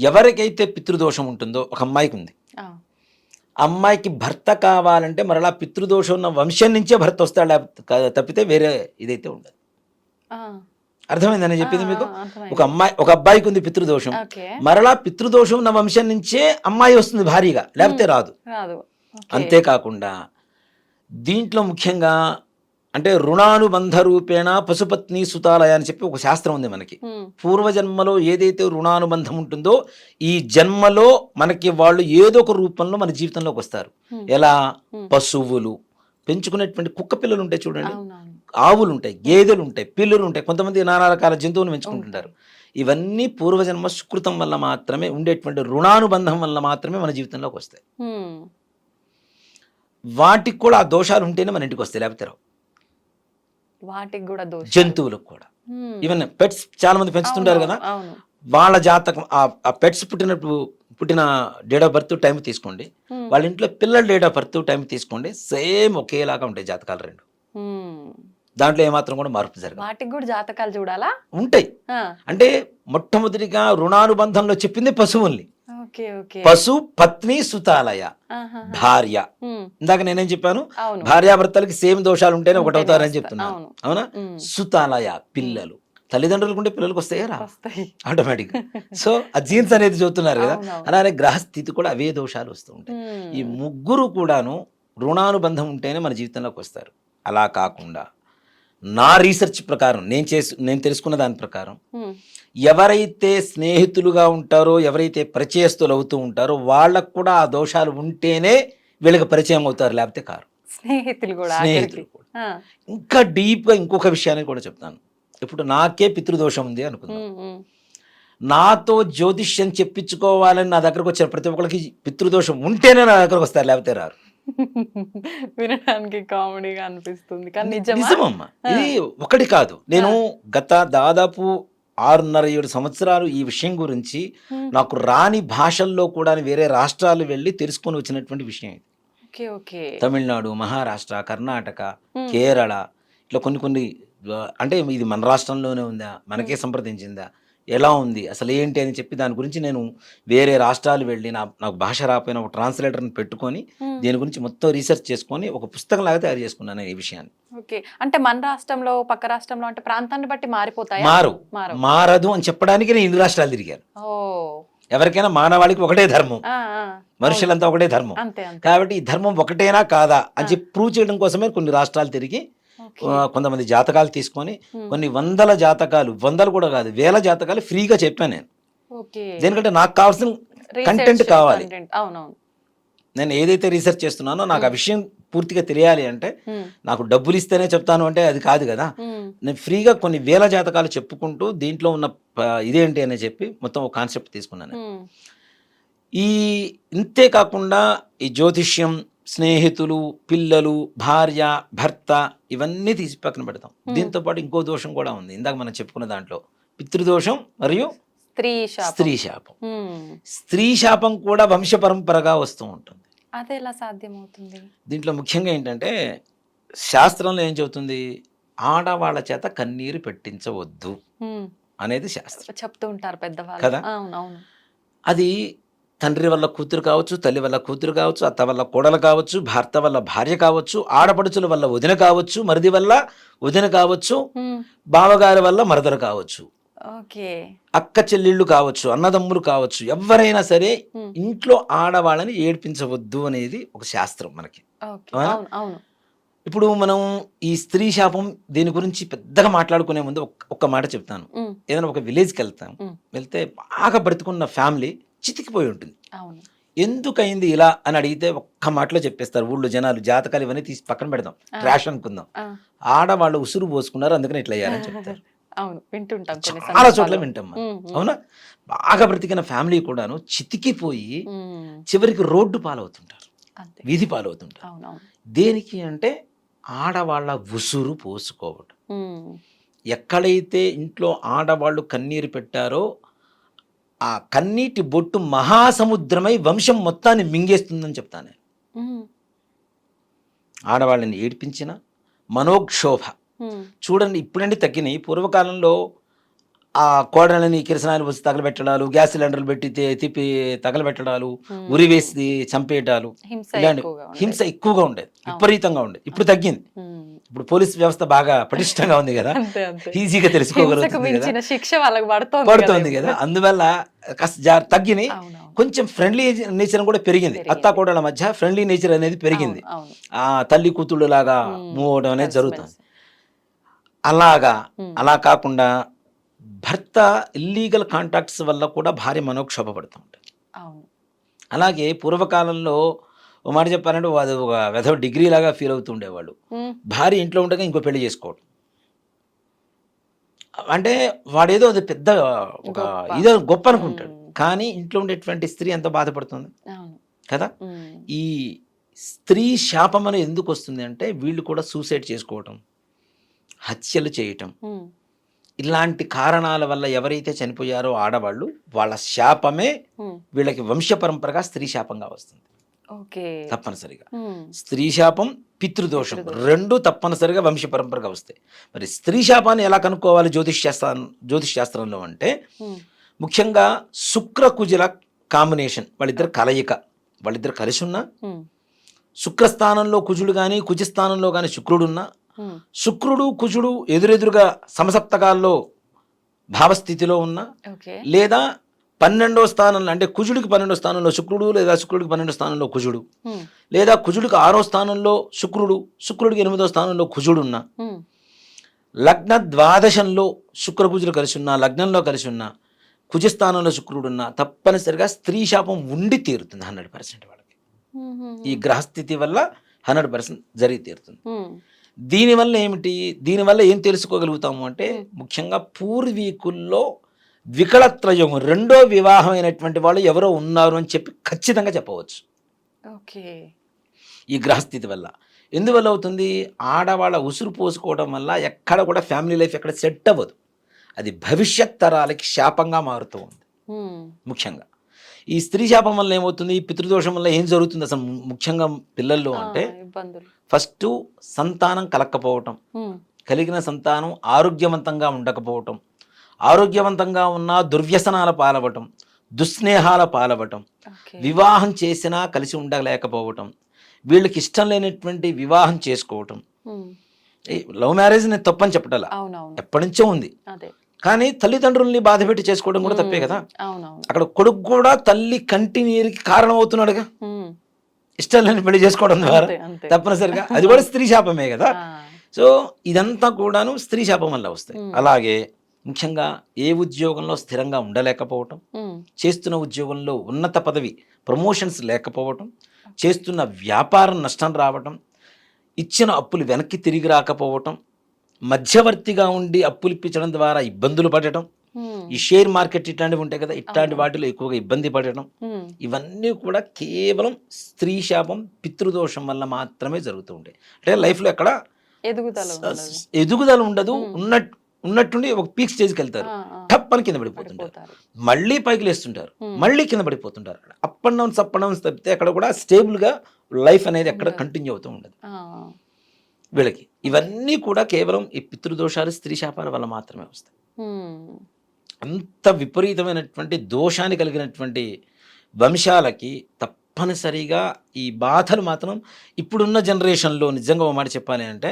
ఎవరికైతే పితృదోషం ఉంటుందో ఒక అమ్మాయికి ఉంది, అమ్మాయికి భర్త కావాలంటే మరలా పితృదోషం ఉన్న వంశం నుంచే భర్త వస్తాడు, తప్పితే వేరే ఇదైతే ఉండదు. అర్థమైందని చెప్పింది మీకు. ఒక అబ్బాయికి ఉంది పితృదోషం, మరలా పితృదోషం ఉన్న వంశం నుంచే అమ్మాయి వస్తుంది భారీగా, లేకపోతే రాదు. అంతేకాకుండా దీంట్లో ముఖ్యంగా అంటే రుణానుబంధ రూపేణ పశుపత్ని సుతాలయ అని చెప్పి ఒక శాస్త్రం ఉంది మనకి. పూర్వజన్మలో ఏదైతే రుణానుబంధం ఉంటుందో ఈ జన్మలో మనకి వాళ్ళు ఏదో ఒక రూపంలో మన జీవితంలోకి వస్తారు. ఎలా? పశువులు, పెంచుకునేటువంటి కుక్క పిల్లలు ఉంటాయి చూడండి, ఆవులు ఉంటాయి, గేదెలు ఉంటాయి, పిల్లులు ఉంటాయి, కొంతమంది నానా రకాల జంతువులు పెంచుకుంటుంటారు. ఇవన్నీ పూర్వజన్మ సుకృతం వల్ల మాత్రమే ఉండేటువంటి రుణానుబంధం వల్ల మాత్రమే మన జీవితంలోకి వస్తాయి. వాటికి కూడా ఆ దోషాలు ఉంటేనే మన ఇంటికి వస్తాయి, లేకపోతే రావు. వాటికి కూడా దోషం. జంతువులకు కూడా, ఈవెన్ పెట్స్ చాలా మంది పెంచుతుంటారు కదా, వాళ్ళ జాతకం ఆ పెట్స్ పుట్టిన డేట్ ఆఫ్ బర్త్ టైం తీసుకోండి, వాళ్ళ ఇంట్లో పిల్లల డేట్ ఆఫ్ బర్త్ టైం తీసుకోండి, సేమ్ ఒకేలాగా ఉంటాయి జాతకాలు రెండు. దాంట్లో ఏమాత్రం కూడా మార్పు జరగదు. వాటికి కూడా జాతకాలు చూడాలా? ఉంటాయి. అంటే మొట్టమొదటిగా రుణానుబంధంలో చెప్పింది పశువుల్ని. పశు పత్ని సుతాలయ, భార్య. ఇందాక నేనేం చెప్పాను, భార్యాభర్తలకి సేమ్ దోషాలు ఉంటేనే ఒకటవుతారని చెప్తున్నాను, అవునా? సుతాలయ పిల్లలు, తల్లిదండ్రులకు ఉంటే పిల్లలకు వస్తాయా? ఆటోమేటిక్. సో ఆ జీన్స్ అనేది చూస్తున్నారు కదా, అలానే గ్రహస్థితి కూడా అవే దోషాలు వస్తూ ఉంటాయి. ఈ ముగ్గురు కూడాను రుణానుబంధం ఉంటేనే మన జీవితంలోకి వస్తారు. అలా కాకుండా నా రీసెర్చ్ ప్రకారం నేను తెలుసుకున్న దాని ప్రకారం ఎవరైతే స్నేహితులుగా ఉంటారో, ఎవరైతే పరిచయస్తులు అవుతూ ఉంటారో వాళ్ళకు కూడా ఆ దోషాలు ఉంటేనే వీళ్ళకి పరిచయం అవుతారు, లేకపోతే కారు. స్నేహితులు కూడా. ఇంకా డీప్గా ఇంకొక విషయాన్ని కూడా చెప్తాను. ఇప్పుడు నాకే పితృదోషం ఉంది అనుకుందాం, నాతో జ్యోతిష్యం చెప్పించుకోవాలని నా దగ్గరకు వచ్చారు ప్రతి ఒక్కరికి పితృదోషం ఉంటేనే నా దగ్గరకు వస్తారు, లేకపోతే రారు. వినడానికి కామెడీగా అనిపిస్తుంది కానీ నిజమమ్మా. ఇది ఒకటి కాదు, నేను గత దాదాపు 6.5-7 సంవత్సరాలు ఈ విషయం గురించి నాకు రాని భాషల్లో కూడా వేరే రాష్ట్రాలు వెళ్ళి తెలుసుకొని వచ్చినటువంటి విషయం ఇది. తమిళనాడు, మహారాష్ట్ర, కర్ణాటక, కేరళ, ఇట్లా కొన్ని అంటే ఇది మన రాష్ట్రంలోనే ఉందా, మనకే సంప్రదించిందా, ఎలా ఉంది అసలు ఏంటి అని చెప్పి దాని గురించి నేను వేరే రాష్ట్రాలు వెళ్ళి నాకు భాష రాకపోయినా ఒక ట్రాన్స్లేటర్ని పెట్టుకొని దీని గురించి మొత్తం రీసెర్చ్ చేసుకొని ఒక పుస్తకం లాగా తయారు చేసుకున్నాను ఈ విషయాన్ని. అంటే మన రాష్ట్రంలో పక్క రాష్ట్రంలో అంటే ప్రాంతాన్ని బట్టి మారిపోతాయి. మారదు అని చెప్పడానికి నేను 2 రాష్ట్రాలు తిరిగాను. ఎవరికైనా మానవాళికి ఒకటే ధర్మం, మనుషులంతా ఒకటే ధర్మం, కాబట్టి ఈ ధర్మం ఒకటేనా కాదా అని చెప్పి ప్రూవ్ చేయడం కోసమే కొన్ని రాష్ట్రాలు తిరిగి కొంతమంది జాతకాలు తీసుకొని కొన్ని వందల జాతకాలు, వందలు కూడా కాదు, వేల జాతకాలు ఫ్రీగా చెప్పాను నేను. ఎందుకంటే నాకు కావాల్సిన కంటెంట్ కావాలి. నేను ఏదైతే రీసెర్చ్ చేస్తున్నానో నాకు ఆ విషయం పూర్తిగా తెలియాలి అంటే నాకు డబ్బులు ఇస్తేనే చెప్తాను అంటే అది కాదు కదా. నేను ఫ్రీగా కొన్ని వేల జాతకాలు చెప్పుకుంటూ దీంట్లో ఉన్న ఇదేంటి అని చెప్పి మొత్తం ఒక కాన్సెప్ట్ తీసుకున్నాను. ఇంతే కాకుండా ఈ జ్యోతిష్యం, స్నేహితులు, పిల్లలు, భార్య, భర్త ఇవన్నీ తీసి పక్కన పెడతాం. దీంతో పాటు ఇంకో దోషం కూడా ఉంది, ఇందాక మనం చెప్పుకున్న దాంట్లో పితృదోషం మరియు స్త్రీ శాపం. స్త్రీ శాపం కూడా వంశ పరంపరగా వస్తూ ఉంటుంది. అది ఎలా సాధ్యమవుతుంది? దీంట్లో ముఖ్యంగా ఏంటంటే శాస్త్రంలో ఏం చెబుతుంది, ఆడవాళ్ళ చేత కన్నీరు పెట్టించవద్దు అనేది శాస్త్రం చెప్తూ ఉంటారు పెద్దవాళ్ళు కదా. అది తండ్రి వల్ల కూతురు కావచ్చు, తల్లి వల్ల కూతురు కావచ్చు, అత్త వల్ల కోడలు కావచ్చు, భర్త వల్ల భార్య కావచ్చు, ఆడపడుచుల వల్ల వదిన కావచ్చు, మరిది వల్ల వదిన కావచ్చు, బావగారి వల్ల మరదలు కావచ్చు, అక్క చెల్లెళ్ళు కావచ్చు, అన్నదమ్ములు కావచ్చు, ఎవరైనా సరే ఇంట్లో ఆడవాళ్ళని ఏడ్పించవద్దు అనేది ఒక శాస్త్రం మనకి. ఇప్పుడు మనం ఈ స్త్రీ శాపం దీని గురించి పెద్దగా మాట్లాడుకునే ముందు ఒక్క మాట చెప్తాను. ఏదైనా ఒక విలేజ్కి వెళ్తే బాగా బ్రతుకున్న ఫ్యామిలీ చితికిపోయి ఉంటుంది. ఎందుకయింది ఇలా అని అడిగితే ఒక్క మాటలో చెప్పేస్తారు ఊళ్ళో జనాలు. జాతకాలు ఇవన్నీ తీసి పక్కన పెడదాం, ట్రాష్ అనుకుందాం, ఆడవాళ్ళు ఉసురు పోసుకున్నారు అందుకని ఇట్లా అయ్యారని చెప్తారు. చాలా చోట్ల వింటాం. అవునా? బాగా బ్రతికిన ఫ్యామిలీ కూడాను చితికిపోయి చివరికి రోడ్డు పాలవుతుంటారు, వీధి పాలవుతుంటారు. దేనికి అంటే ఆడవాళ్ళ ఉసురు పోసుకోవడం. ఎక్కడైతే ఇంట్లో ఆడవాళ్ళు కన్నీరు పెట్టారో ఆ కన్నీటి బొట్టు మహాసముద్రమై వంశం మొత్తాన్ని మింగేస్తుందని చెప్తాను నేను. ఆడవాళ్ళని ఏడిపించిన మనోక్షోభ చూడండి, ఇప్పుడండి తగ్గినాయి. పూర్వకాలంలో ఆ కోడలని కిరసనాయలు పోసి తగలబెట్టడాలు, గ్యాస్ సిలిండర్లు పెట్టి తిప్పి తగలబెట్టడాలు, ఉరి వేసి చంపేయడాలు, ఇలాంటి హింస ఎక్కువగా ఉండేది, విపరీతంగా ఉండేది. ఇప్పుడు తగ్గింది. ఇప్పుడు పోలీస్ వ్యవస్థ బాగా పటిష్టంగా ఉంది కదా, ఈజీగా తెలుసుకోగలుగుతుంది కదా, శిక్ష వాళ్ళకి పడుతుంది కదా. అందువల్ల కాస్త తగ్గినాయి. కొంచెం ఫ్రెండ్లీ నేచర్ కూడా పెరిగింది. అత్తా కోడల మధ్య ఫ్రెండ్లీ నేచర్ అనేది పెరిగింది. ఆ తల్లి కూతుళ్ళు లాగా మూవ్ అవడం అనేది జరుగుతుంది. అలా కాకుండా భర్త ఇల్లీగల్ కాంటాక్ట్స్ వల్ల కూడా భార్య మనోక్షోభ పడుతూ ఉంటుంది. అలాగే పూర్వకాలంలో ఓ మాట చెప్పాలంటే అది ఒక వెధవ డిగ్రీ లాగా ఫీల్ అవుతూ ఉండేవాళ్ళు. భార్య ఇంట్లో ఉండగా ఇంకో పెళ్లి చేసుకోవడం అంటే వాడేదో అది పెద్ద ఒక ఇదో గొప్ప అనుకుంటాడు. కానీ ఇంట్లో ఉండేటువంటి స్త్రీ ఎంత బాధపడుతుంది కదా. ఈ స్త్రీ శాపం అనేది ఎందుకు వస్తుంది అంటే వీళ్ళు కూడా సూసైడ్ చేసుకోవటం, హత్యలు చేయటం, ఇలాంటి కారణాల వల్ల ఎవరైతే చనిపోయారో ఆడవాళ్ళు, వాళ్ళ శాపమే వీళ్ళకి వంశపరంపరగా స్త్రీ శాపంగా వస్తుంది. తప్పనిసరిగా స్త్రీ శాపం, పితృదోషం రెండు తప్పనిసరిగా వంశపరంపరగా వస్తాయి. మరి స్త్రీ శాపాన్ని ఎలా కనుక్కోవాలి జ్యోతిష్ శాస్త్రంలో అంటే ముఖ్యంగా శుక్ర కుజుల కాంబినేషన్, వాళ్ళిద్దరు కలయిక, వాళ్ళిద్దరు కలిసి ఉన్నా, శుక్రస్థానంలో కుజుడు కానీ కుజస్థానంలో కానీ శుక్రుడున్నా, శుక్రుడు కుజుడు ఎదురెదురుగా సమసప్తకాల్లో భావస్థితిలో ఉన్నా, లేదా 12వ స్థానంలో అంటే కుజుడికి 12వ స్థానంలో శుక్రుడు, లేదా శుక్రుడికి 12వ స్థానంలో కుజుడు, లేదా కుజుడికి 6వ స్థానంలో శుక్రుడు, శుక్రుడికి 8వ స్థానంలో కుజుడు ఉన్నా, లగ్న ద్వాదశంలో శుక్ర కుజులు కలిసి ఉన్నా, లగ్నంలో కలిసి ఉన్నా, కుజస్థానంలో శుక్రుడున్నా తప్పనిసరిగా స్త్రీ శాపం ఉండి తీరుతుంది 100% వాళ్ళకి. ఈ గ్రహస్థితి వల్ల 100% జరిగి తీరుతుంది. దీనివల్ల ఏమిటి, దీనివల్ల ఏం తెలుసుకోగలుగుతాము అంటే ముఖ్యంగా పూర్వీకుల్లో వికళత్రయం, రెండో వివాహం అయినటువంటి వాళ్ళు ఎవరో ఉన్నారు అని చెప్పి ఖచ్చితంగా చెప్పవచ్చు ఈ గ్రహస్థితి వల్ల. ఎందువల్ల అవుతుంది, ఆడవాళ్ళ ఉసురు పోసుకోవడం వల్ల ఎక్కడ కూడా ఫ్యామిలీ లైఫ్ ఎక్కడ సెట్ అవ్వదు. అది భవిష్యత్ తరాలకి శాపంగా మారుతూ ఉంది. ముఖ్యంగా ఈ స్త్రీ శాపం వల్ల ఏమవుతుంది, ఈ పితృదోషం వల్ల ఏం జరుగుతుంది అసలు ముఖ్యంగా పిల్లల్లో అంటే ఫస్ట్ సంతానం కలక్కపోవటం, కలిగిన సంతానం ఆరోగ్యవంతంగా ఉండకపోవటం, ఆరోగ్యవంతంగా ఉన్న దుర్వ్యసనాల పాలవటం, దుస్నేహాల పాలవటం, వివాహం చేసినా కలిసి ఉండలేకపోవటం, వీళ్ళకి ఇష్టం లేనటువంటి వివాహం చేసుకోవటం. లవ్ మ్యారేజ్ నేను తప్పని చెప్పటలా, ఎప్పటి నుంచో ఉంది. కానీ తల్లిదండ్రుల్ని బాధ పెట్టి చేసుకోవడం కూడా తప్పే కదా. అక్కడ కొడుకు కూడా తల్లి కంటి నీరుకి కారణం అవుతున్నాడుగా ఇష్టం లేని పెళ్లి చేసుకోవడం ద్వారా, తప్పనిసరిగా అది కూడా స్త్రీ శాపమే కదా. సో ఇదంతా కూడాను స్త్రీ శాపం వల్ల వస్తాయి. అలాగే ముఖ్యంగా ఏ ఉద్యోగంలో స్థిరంగా ఉండలేకపోవటం, చేస్తున్న ఉద్యోగంలో ఉన్నత పదవి ప్రమోషన్స్ లేకపోవటం, చేస్తున్న వ్యాపారం నష్టం రావటం, ఇచ్చిన అప్పులు వెనక్కి తిరిగి రాకపోవటం, మధ్యవర్తిగా ఉండి అప్పులు ఇప్పించడం ద్వారా ఇబ్బందులు పడటం, ఈ షేర్ మార్కెట్ ఇట్లాంటివి ఉంటాయి కదా, ఇట్లాంటి వాటిలో ఎక్కువగా ఇబ్బంది పడటం, ఇవన్నీ కూడా కేవలం స్త్రీ శాపం పితృదోషం వల్ల మాత్రమే జరుగుతూ ఉంటాయి. అంటే లైఫ్లో ఎక్కడ ఎదుగుదల ఉండదు, ఉన్నట్టుండి ఒక పీక్ స్టేజ్కి వెళ్తారు, టప్ అని కింద పడిపోతుంటారు, మళ్ళీ పైకి లేస్తుంటారు, మళ్ళీ కింద పడిపోతుంటారు. అప్ అండ్ డౌన్స్ తప్పితే అక్కడ కూడా స్టేబుల్గా లైఫ్ అనేది ఎక్కడ కంటిన్యూ అవుతూ ఉండదు వీళ్ళకి. ఇవన్నీ కూడా కేవలం ఈ పితృదోషాలు స్త్రీ శాపాల వల్ల మాత్రమే వస్తాయి. అంత విపరీతమైనటువంటి దోషాన్ని కలిగినటువంటి వంశాలకి తప్పనిసరిగా ఈ బాధలు మాత్రం ఇప్పుడున్న జనరేషన్లో నిజంగా ఒక మాట చెప్పాలి అంటే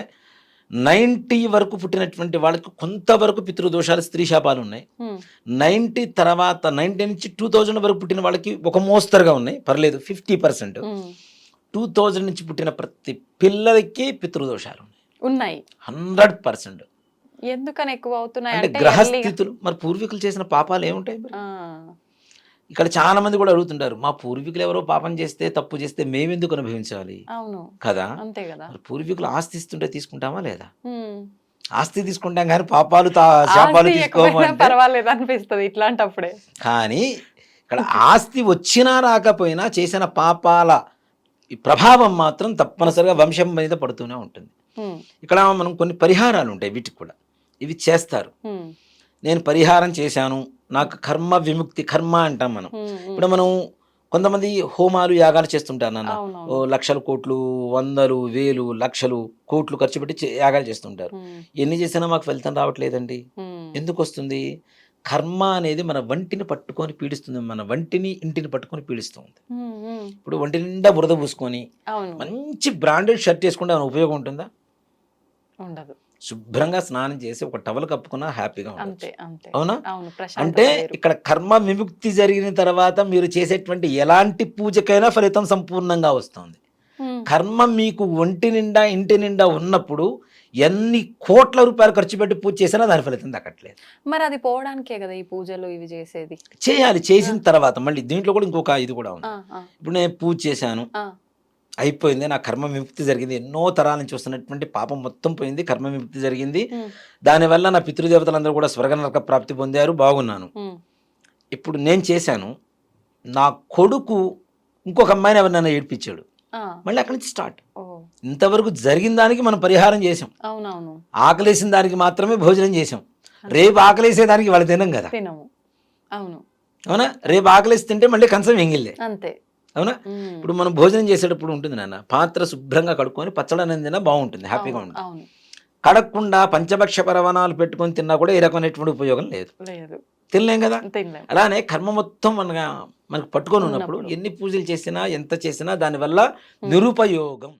90 వరకు పుట్టినటువంటి వాళ్ళకి కొంతవరకు పితృదోషాలు స్త్రీ శాపాలు ఉన్నాయి. 90 తర్వాత 90 నుంచి 2000 వరకు పుట్టిన వాళ్ళకి ఒక మోస్తరుగా ఉన్నాయి, పర్లేదు 50%. 2000 నుంచి పుట్టిన ప్రతి పిల్లలకి పితృదోషాలు ఉన్నాయి 100%. ఎందుకని ఎక్కువ అవుతున్నాయి అంటే గ్రహస్థితులు. మరి పూర్వీకులు చేసిన పాపాలు ఏముంటాయి? ఇక్కడ చాలా మంది కూడా అడుగుతుంటారు, మా పూర్వీకులు ఎవరో పాపం చేస్తే తప్పు చేస్తే మేమెందుకు అనుభవించాలి కదా. పూర్వీకులు ఆస్తి ఇస్తుంటే తీసుకుంటామా లేదా? ఆస్తి తీసుకుంటాం కానీ పాపాలు శాపాలు పర్వాలేదు అనిపిస్తుంది ఇట్లాంటప్పుడే. కానీ ఇక్కడ ఆస్తి వచ్చినా రాకపోయినా చేసిన పాపాల ప్రభావం మాత్రం తప్పనిసరిగా వంశం మీద పడుతూనే ఉంటుంది. ఇక్కడ మనం కొన్ని పరిహారాలు ఉంటాయి, వీటికి కూడా ఇవి చేస్తారు. నేను పరిహారం చేశాను, నాకు కర్మ విముక్తి, కర్మ అంటాం మనం. ఇప్పుడు మనం కొంతమంది హోమాలు యాగాలు చేస్తుంటారు నాన్న, లక్షల కోట్లు, వందలు వేలు లక్షలు కోట్లు ఖర్చు పెట్టి యాగాలు చేస్తుంటారు. ఎన్ని చేసినా మాకు ఫలితం రావట్లేదండి. ఎందుకు వస్తుంది? కర్మ అనేది మన వంటిని పట్టుకొని పీడిస్తుంది, మన వంటిని ఇంటిని పట్టుకొని పీడిస్తుంది. ఇప్పుడు వంటి నిండా బురద పూసుకొని మంచి బ్రాండెడ్ షర్ట్ వేసుకుంటే ఏమైనా ఉపయోగం ఉంటుందా? ఉండదు. శుభ్రంగా స్నానం చేసి ఒక టవల్ కప్పుకున్నా హ్యాపీగా ఉంటుంది. అవునా? అవును. అంటే ఇక్కడ కర్మ విముక్తి జరిగిన తర్వాత మీరు చేసేటువంటి ఎలాంటి పూజకైనా ఫలితం సంపూర్ణంగా వస్తుంది. కర్మ మీకు ఒంటి నిండా ఇంటి నిండా ఉన్నప్పుడు ఎన్ని కోట్ల రూపాయలు ఖర్చు పెట్టి పూజ చేసినా దాని ఫలితం దక్కట్లేదు. మరి అది పోవడానికే కదా ఈ పూజలు ఇవి చేసేది. చేయాలి, చేసిన తర్వాత మళ్ళీ దీంట్లో కూడా ఇంకొక ఇది కూడా ఉంది. ఇప్పుడు నేను పూజ చేశాను, అయిపోయింది, నా కర్మ విముక్తి జరిగింది, ఎన్నో తరాల నుంచి వస్తున్నటువంటి పాపం మొత్తం పోయింది, కర్మ విముక్తి జరిగింది, దానివల్ల నా పితృదేవతలందరూ కూడా స్వర్గ నరక ప్రాప్తి పొందారు, బాగున్నాను. ఇప్పుడు నేను చేశాను, నా కొడుకు ఇంకొక అమ్మాయిని ఎవరినైనా ఏడ్పించాడు, మళ్ళీ అక్కడి నుంచి స్టార్ట్. ఇంతవరకు జరిగిన దానికి మనం పరిహారం చేసాం, ఆకలేసిన దానికి మాత్రమే భోజనం చేసాం, రేపు ఆకలేసే దానికి వాళ్ళు తినం కదా. అవునా? రేపు ఆకలేసి తింటే మళ్ళీ కంచం ఎంగిల్లే. అంతే. అవునా? ఇప్పుడు మనం భోజనం చేసేటప్పుడు ఉంటుంది నాన్న, పాత్ర శుభ్రంగా కడుక్కొని పచ్చడి అనేది తిన్నా బాగుంటుంది, హ్యాపీగా ఉంటుంది. కడగకుండా పంచభక్ష పరవణాలు పెట్టుకొని తిన్నా కూడా ఏ రకమైనటువంటి ఉపయోగం లేదు, తినలేం కదా. అలానే కర్మ మొత్తం మనకు పట్టుకొని ఉన్నప్పుడు ఎన్ని పూజలు చేసినా ఎంత చేసినా దానివల్ల నిరుపయోగం.